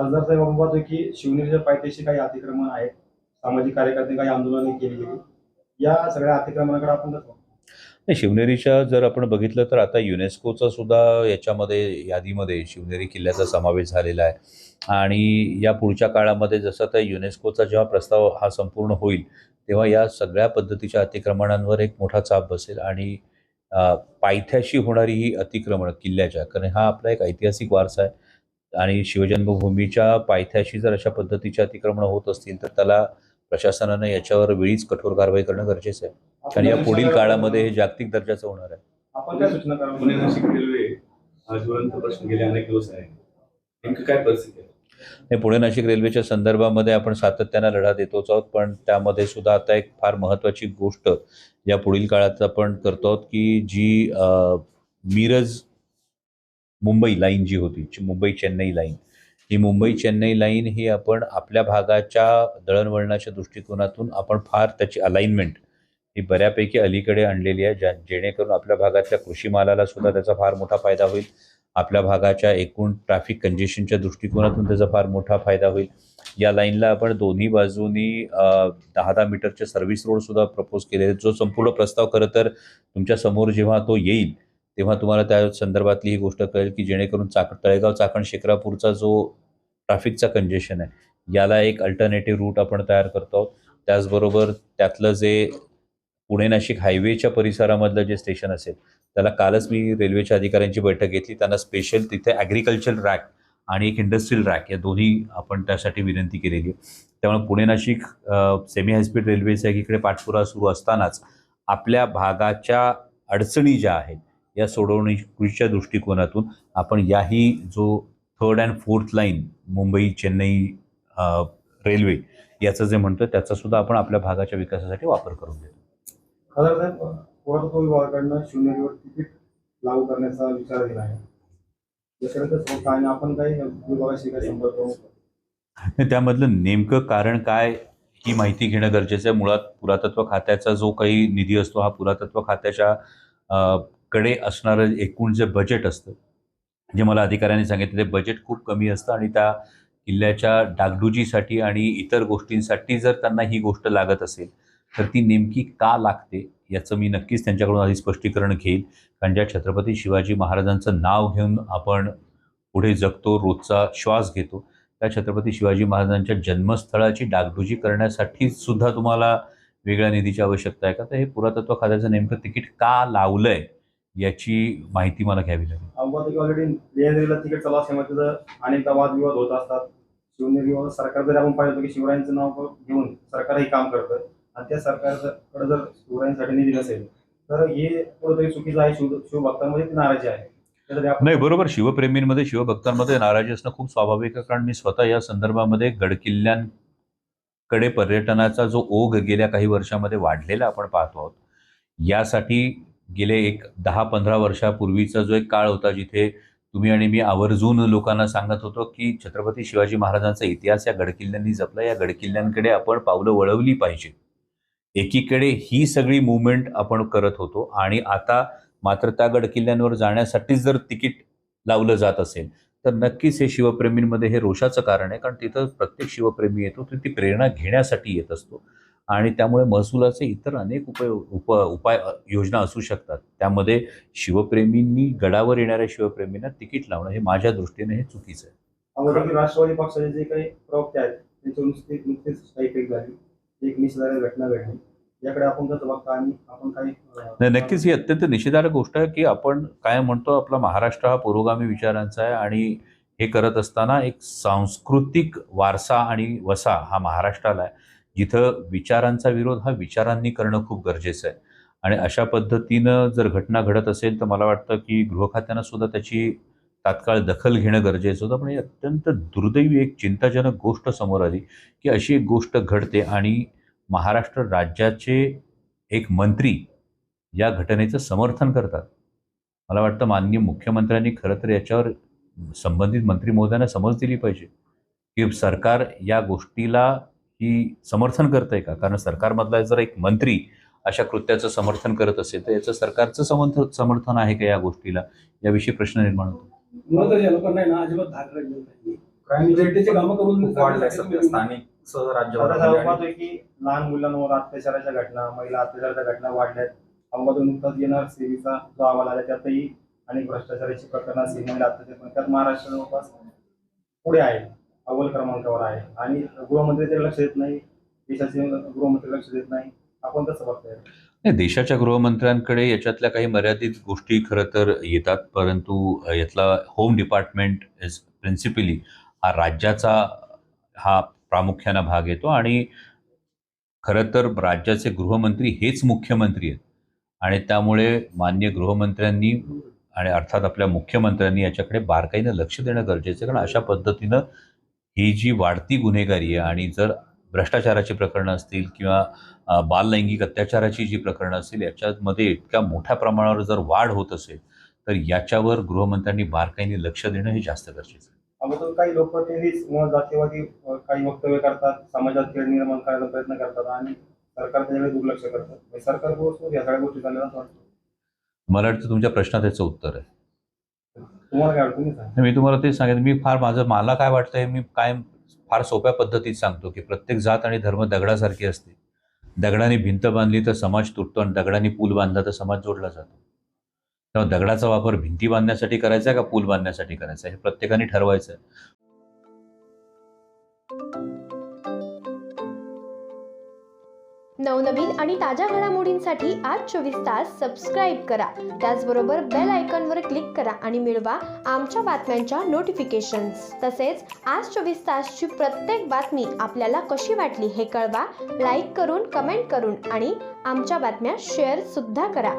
खासदार साहेब आपण पाहतोय की शिवनेरीच्या पायथ्याशी काही अतिक्रमण आहेत, सामाजिक कार्यकर्ते काही आंदोलने केली गेली. या सगळ्या अतिक्रमणाकडे आपण कसं नाही, शिवनेरीच्या जर आपण बघितलं तर आता युनेस्कोचा सुद्धा याच्यामध्ये यादीमध्ये शिवनेरी किल्ल्याचा समावेश झालेला आहे आणि या पुढच्या काळामध्ये जसं आता युनेस्कोचा जेव्हा प्रस्ताव हा संपूर्ण होईल तेव्हा या सगळ्या पद्धतीच्या अतिक्रमणांवर एक मोठा चाप बसेल आणि पायथ्याशी होणारी ही अतिक्रमण किल्ल्याच्या, कारण हा आपला एक ऐतिहासिक वारसा आहे आणि शिवजन्मभूमीच्या पायथ्याशी जर अशा पद्धतीचे अतिक्रमण होत असतील तर त्याला प्रशासनानं याच्यावर वेळीच कठोर कारवाई करणं गरजेचं आहे. आपण कारण या काय सूचना पुढील कराल? काळामध्ये हे जागतिक दर्जाचं होणार आहे. आपण काय सूचना कराल? पुणे नाशिक रेल्वे हा ज्वलंत प्रश्न गेले अनेक दिवस आहे. नेमकं काय परिस्थिती आहे? हे पुणे नाशिक रेल्वेच्या संदर्भामध्ये आपण सातत्यानं लढा देतोच आहोत, पण त्यामध्ये सुद्धा आता एक फार महत्त्वाची गोष्ट या पुढील काळात आपण करतो आहोत की जी मिरज मुंबई लाईन जी होती, मुंबई चेन्नई लाईन, ही मुंबई चेन्नई लाईन ही आपण आपल्या भागाच्या दळणवळणाच्या दृष्टिकोनातून आपण फार त्याची अलाइनमेंट ही बऱ्यापैकी अलीकडे आणलेली आहे, जेणेकरून आपल्या भागातल्या कृषी मालाला सुद्धा त्याचा फार मोठा फायदा होईल. आपल्या भागाच्या एकूण ट्रॅफिक कंजेशनच्या दृष्टिकोनातून त्याचा फार मोठा फायदा होईल. या लाईनला आपण दोन्ही बाजूनी 10-10 मीटरचे सर्व्हिस रोड सुद्धा प्रपोज केले, जो संपूर्ण प्रस्ताव खरं तर तुमच्या समोर जेव्हा तो येईल तेव्हा तुम्हाला त्या संदर्भातली ही गोष्ट कळेल की जेणेकरून तळेगाव चाकण शिक्रापूरचा जो ट्रॅफिकचा कंजेशन आहे याला एक अल्टरनेटिव्ह रूट आपण तयार करतो आहोत. त्याचबरोबर त्यातलं जे पुणे नाशिक हायवेच्या परिसरामधलं जे स्टेशन असेल त्याला कालच मी रेल्वेच्या अधिकाऱ्यांची बैठक घेतली. त्यांना स्पेशल तिथे ॲग्रिकल्चर रॅक आणि एक इंडस्ट्रियल रॅक या दोन्ही आपण त्यासाठी विनंती केलेली आहे. त्यामुळे पुणे नाशिक सेमी हायस्पीड रेल्वेचा एकीकडे पाठपुरावा सुरू असतानाच आपल्या भागाच्या अडचणी ज्या आहेत या सोडवणुकीच्या दृष्टिकोनातून आपण याही जो 3rd and 4th line Mumbai Chennai railway याचं जे म्हणतो त्याचा सुद्धा आपण आपल्या भागाच्या विकासासाठी वापर करून देतो. खासदार साहेब, पुरातत्व विभागाकडनं शिवनेरीवर तिकीट लागू करण्याचा विचार केला आहे. याच्याकडे होत आणि आपण काही विभागाशी काही संपर्क करू? त्यामधलं नेमकं कारण काय ही माहिती घेणं गरजेचं आहे. मुळात पुरातत्व खात्याचा जो काही निधी असतो हा पुरातत्व खात्याच्या कडे असणारं एकूण जे बजेट असतं, जे मला अधिकाऱ्यांनी सांगितलं ते बजेट खूप कमी असतं आणि त्या किल्ल्याच्या डागडुजीसाठी आणि इतर गोष्टींसाठी जर त्यांना ही गोष्ट लागत असेल तर ती नेमकी का लागते याचं मी नक्कीच त्यांच्याकडून आधी स्पष्टीकरण घेईल. कारण ज्या छत्रपती शिवाजी महाराजांचं नाव घेऊन आपण पुढे जगतो, रोजचा श्वास घेतो, त्या छत्रपती शिवाजी महाराजांच्या जन्मस्थळाची डागडुजी करण्यासाठी सुद्धा तुम्हाला वेगळ्या निधीची आवश्यकता आहे का? तर हे पुरातत्व खात्याचं नेमकं तिकीट का लावलंय याची माहिती मला घ्यावी लागेल. अवघात ऑलरेडी लेण्याद्रीला तिकीट चालू असल्यामुळे तिथं अनेकदा वादविवाद होत असतात. शिवनेरीवर सरकार जरी आपण पाहिलं की शिवरायांचं नाव घेऊन सरकारही काम करतं आणि त्या सरकारकडे जर शिवरायांसाठी निधी नसेल तर हे कुठेतरी चुकीचं आहे. शिवभक्तांमध्ये ती नाराजी आहे. त्यासाठी आपण नाही, बरोबर, शिवप्रेमींमध्ये शिवभक्तांमध्ये नाराजी असणं खूप स्वाभाविक आहे. कारण मी स्वतः या संदर्भामध्ये गडकिल्ल्यांकडे पर्यटनाचा जो ओघ गेल्या काही वर्षामध्ये वाढलेला आपण पाहतो आहोत. यासाठी गेले एक 10-15 वर्षापूर्वीचा जो एक काळ होता जिथे तुम्ही आणि मी आवर्जून लोकांना सांगत होतो की छत्रपती शिवाजी महाराजांचा इतिहास या गडकिल्ल्यांनी जपला, या गडकिल्ल्यांकडे आपण पावलं वळवली पाहिजे. एकीकडे ही सगळी मुवमेंट आपण करत होतो आणि आता मात्र त्या गडकिल्ल्यांवर जाण्यासाठी जर तिकीट लावलं जात असेल तर नक्कीच हे शिवप्रेमींमध्ये हे रोषाचं कारण आहे. कारण तिथं प्रत्येक शिवप्रेमी येतो तर ती प्रेरणा घेण्यासाठी येत असतो आणि त्यामुळे महसुलाचे इतर अनेक उपाय योजना असू शकतात. त्यामध्ये शिवप्रेमींनी गडावर येणाऱ्या शिवप्रेमींना तिकीट लावणं हे माझ्या दृष्टीने हे चुकीचं आहे. अगोदर की राष्ट्रवादी पक्षाचे जे काही प्रवक्ते आहेत त्यांची नुकतीच काही झाली, एक निषेधार्ह घटना घडली. याकडे आपण कसं बघता आणि आपण काही नाही, नक्कीच ही अत्यंत निषेधार्ह गोष्ट आहे की आपण काय म्हणतो आपला महाराष्ट्र हा पुरोगामी विचारांचा आहे आणि हे करत असताना एक सांस्कृतिक वारसा आणि वसा हा महाराष्ट्राला आहे, जिथं विचारांचा विरोध हा विचारांनी करणं खूप गरजेचं आहे. आणि अशा पद्धतीनं जर घटना घडत असेल तर मला वाटतं की गृह खात्यानं सुद्धा त्याची तात्काळ दखल घेणं गरजेचं होतं. पण ही अत्यंत दुर्दैवी एक चिंताजनक गोष्ट समोर आली की अशी एक गोष्ट घडते आणि महाराष्ट्र राज्याचे एक मंत्री या घटनेचं समर्थन करतात. मला वाटतं माननीय मुख्यमंत्र्यांनी खरं तर याच्यावर संबंधित मंत्री महोदयांना समज दिली पाहिजे की सरकार या गोष्टीला ही समर्थन करतंय का? कारण सरकारमधला जर एक मंत्री अशा कृत्याचं समर्थन करत असेल तर याचं सरकारचं समर्थन आहे का या गोष्टीला, याविषयी प्रश्न निर्माण होतो. मुळात या लोकांना आहे ना अजिबात धाक राहिलेला नाही. जनतेचे कामं करून खूप वाढलंय सध्या स्थानिक सह आता राज्यवादामध्ये आपण आणि पाहतोय की लहान मुलांवर अत्याचाराच्या घटना, महिला अत्याचाराच्या घटना वाढल्यात. अहमदून नुकताच येणार सेवेचा जो अहवाल आला त्यातही अनेक भ्रष्टाचाराची प्रकरणं असतील, महिला अत्याचार, पण त्यात महाराष्ट्र जवळपास पुढे आहे, अव्वल क्रमांकावर आहे. आणि गृहमंत्री ते लक्ष देत नाही, देशाचे गृहमंत्री लक्ष देत नाही. आपण कसं बघताय? नाही, देशाच्या गृहमंत्र्यांकडे याच्यातल्या काही मर्यादित गोष्टी खरं तर येतात, परंतु यातला होम डिपार्टमेंट इज प्रिन्सिपली हा राज्याचा हा प्रामुख्यानं भाग येतो आणि खरं तर राज्याचे गृहमंत्री हेच मुख्यमंत्री आहेत आणि त्यामुळे माननीय गृहमंत्र्यांनी आणि अर्थात आपल्या मुख्यमंत्र्यांनी याच्याकडे बारकाईनं लक्ष देणं गरजेचं आहे. कारण अशा पद्धतीनं ही जी वाढती गुन्हेगारी आहे आणि जर भ्रष्टाचाराची प्रकरणं असतील किंवा बाललैंगिक अत्याचाराची जी प्रकरणं असतील याच्यामध्ये इतक्या मोठ्या प्रमाणावर जर वाढ होत असेल तर याच्यावर गृहमंत्र्यांनी बारकाईने लक्ष देणं हे जास्त गरजेचं आहे. अगोदर काही लोक तेच जातीवादी काही वक्तव्य करतात, समाजात तेढ निर्माण करायचा प्रयत्न करतात आणि सरकार त्याच्याकडे दुर्लक्ष करतात. म्हणजे सरकार या सगळ्या गोष्टी चालल्या असं वाटतं. मला वाटतं तुमच्या प्रश्नात याचं उत्तर आहे. तुम्हाला काय वाटतं तुम्ही सांगा. मी तुम्हाला तेच सांगेन, मला काय वाटतं हे मी काय फार सोप्या पद्धतीत सांगतो की प्रत्येक जात आणि धर्म दगडासारखी असते. दगडाने भिंत बांधली तर समाज तुटतो आणि दगडाने पूल बांधला तर समाज जोडला जातो. तेव्हा दगडाचा वापर भिंती बांधण्यासाठी करायचा आहे का पूल बांधण्यासाठी करायचा आहे हे प्रत्येकाने ठरवायचं आहे. नवनवीन आणि ताज्या घडामोडींसाठी आज 24 तास सबस्क्राईब करा. त्याचबरोबर बेल आयकॉनवर क्लिक करा आणि मिळवा आमच्या बातम्यांच्या नोटिफिकेशन्स. तसेच आज 24 तासची प्रत्येक बातमी आपल्याला कशी वाटली हे कळवा. लाईक करून, कमेंट करून आणि आमच्या बातम्या शेअर सुद्धा करा.